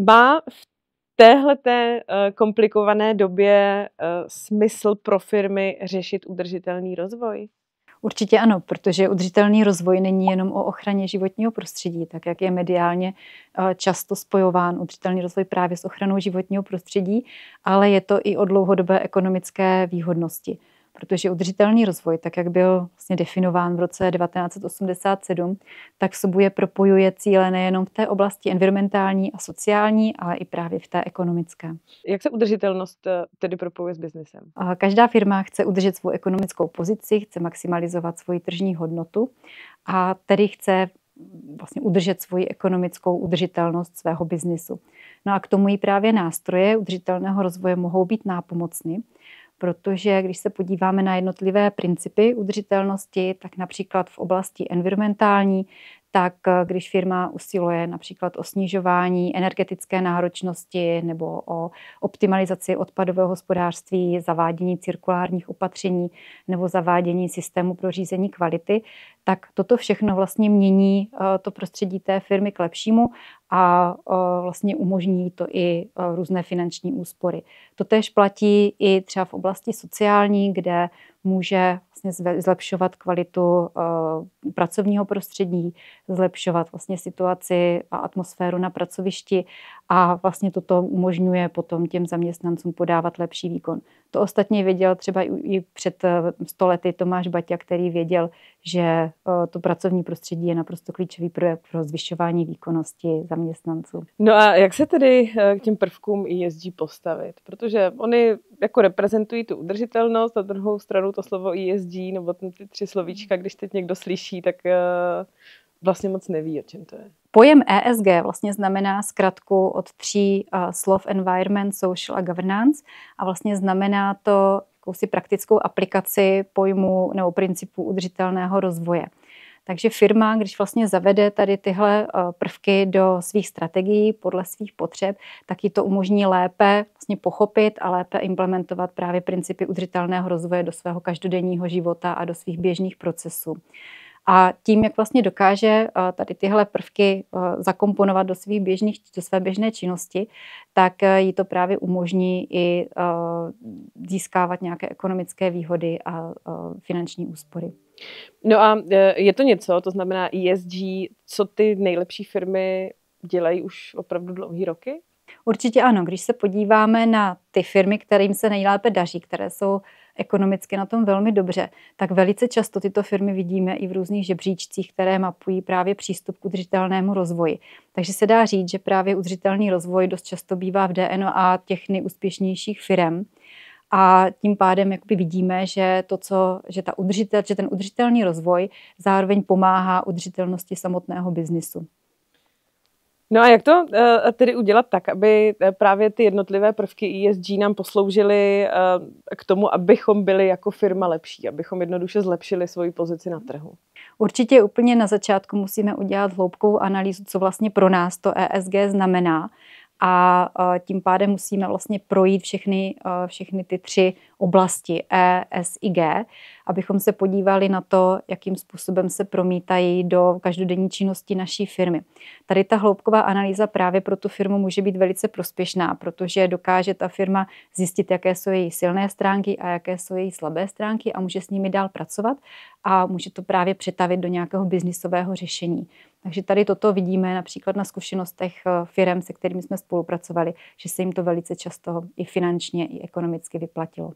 Má v téhleté komplikované době smysl pro firmy řešit udržitelný rozvoj? Určitě ano, protože udržitelný rozvoj není jenom o ochraně životního prostředí, tak jak je mediálně často spojován udržitelný rozvoj právě s ochranou životního prostředí, ale je to i o dlouhodobé ekonomické výhodnosti. Protože udržitelný rozvoj, tak jak byl vlastně definován v roce 1987, tak v sobě propojuje cíle nejenom v té oblasti environmentální a sociální, ale i právě v té ekonomické. Jak se udržitelnost tedy propojuje s biznesem? Každá firma chce udržet svou ekonomickou pozici, chce maximalizovat svoji tržní hodnotu a tedy chce vlastně udržet svoji ekonomickou udržitelnost svého biznisu. No a k tomu i právě nástroje udržitelného rozvoje mohou být nápomocny, protože když se podíváme na jednotlivé principy udržitelnosti, tak například v oblasti environmentální, tak když firma usiluje například o snižování energetické náročnosti nebo o optimalizaci odpadového hospodářství, zavádění cirkulárních opatření nebo zavádění systému pro řízení kvality, tak toto všechno vlastně mění to prostředí té firmy k lepšímu a vlastně umožní to i různé finanční úspory. Totéž platí i třeba v oblasti sociální, kde může vlastně zlepšovat kvalitu pracovního prostředí, zlepšovat vlastně situaci a atmosféru na pracovišti a vlastně toto umožňuje potom těm zaměstnancům podávat lepší výkon. To ostatně věděl třeba i před 100 lety Tomáš Baťa, který věděl, že to pracovní prostředí je naprosto klíčový projekt pro zvyšování výkonnosti zaměstnanců. No a jak se tedy k těm prvkům ESG postavit? Protože oni jako reprezentují tu udržitelnost, a druhou stranu to slovo ESG, nebo ty 3 slovíčka, když teď někdo slyší, tak vlastně moc neví, o čem to je. Pojem ESG vlastně znamená zkratku od 3 slov environment, social a governance a vlastně znamená to jakousi praktickou aplikaci pojmu nebo principu udržitelného rozvoje. Takže firma, když vlastně zavede tady tyhle prvky do svých strategií podle svých potřeb, tak jí to umožní lépe vlastně pochopit a lépe implementovat právě principy udržitelného rozvoje do svého každodenního života a do svých běžných procesů. A tím, jak vlastně dokáže tady tyhle prvky zakomponovat do své běžné činnosti, tak jí to právě umožní i získávat nějaké ekonomické výhody a finanční úspory. No a je to něco, to znamená ESG, co ty nejlepší firmy dělají už opravdu dlouhý roky? Určitě ano. Když se podíváme na ty firmy, kterým se nejlépe daří, které jsou ekonomicky na tom velmi dobře, tak velice často tyto firmy vidíme i v různých žebříčcích, které mapují právě přístup k udržitelnému rozvoji. Takže se dá říct, že právě udržitelný rozvoj dost často bývá v DNA těch nejúspěšnějších firem. A tím pádem jakoby vidíme, že ten udržitelný rozvoj zároveň pomáhá udržitelnosti samotného biznisu. No a jak to tedy udělat tak, aby právě ty jednotlivé prvky ESG nám posloužily k tomu, abychom byli jako firma lepší, abychom jednoduše zlepšili svoji pozici na trhu? Určitě úplně na začátku musíme udělat hloubkovou analýzu, co vlastně pro nás to ESG znamená. A tím pádem musíme vlastně projít všechny ty 3 oblasti E, S i G, abychom se podívali na to, jakým způsobem se promítají do každodenní činnosti naší firmy. Tady ta hloubková analýza právě pro tu firmu může být velice prospěšná, protože dokáže ta firma zjistit, jaké jsou její silné stránky a jaké jsou její slabé stránky a může s nimi dál pracovat a může to právě přetavit do nějakého biznisového řešení. Takže tady toto vidíme například na zkušenostech firem, se kterými jsme spolupracovali, že se jim to velice často i finančně, i ekonomicky vyplatilo.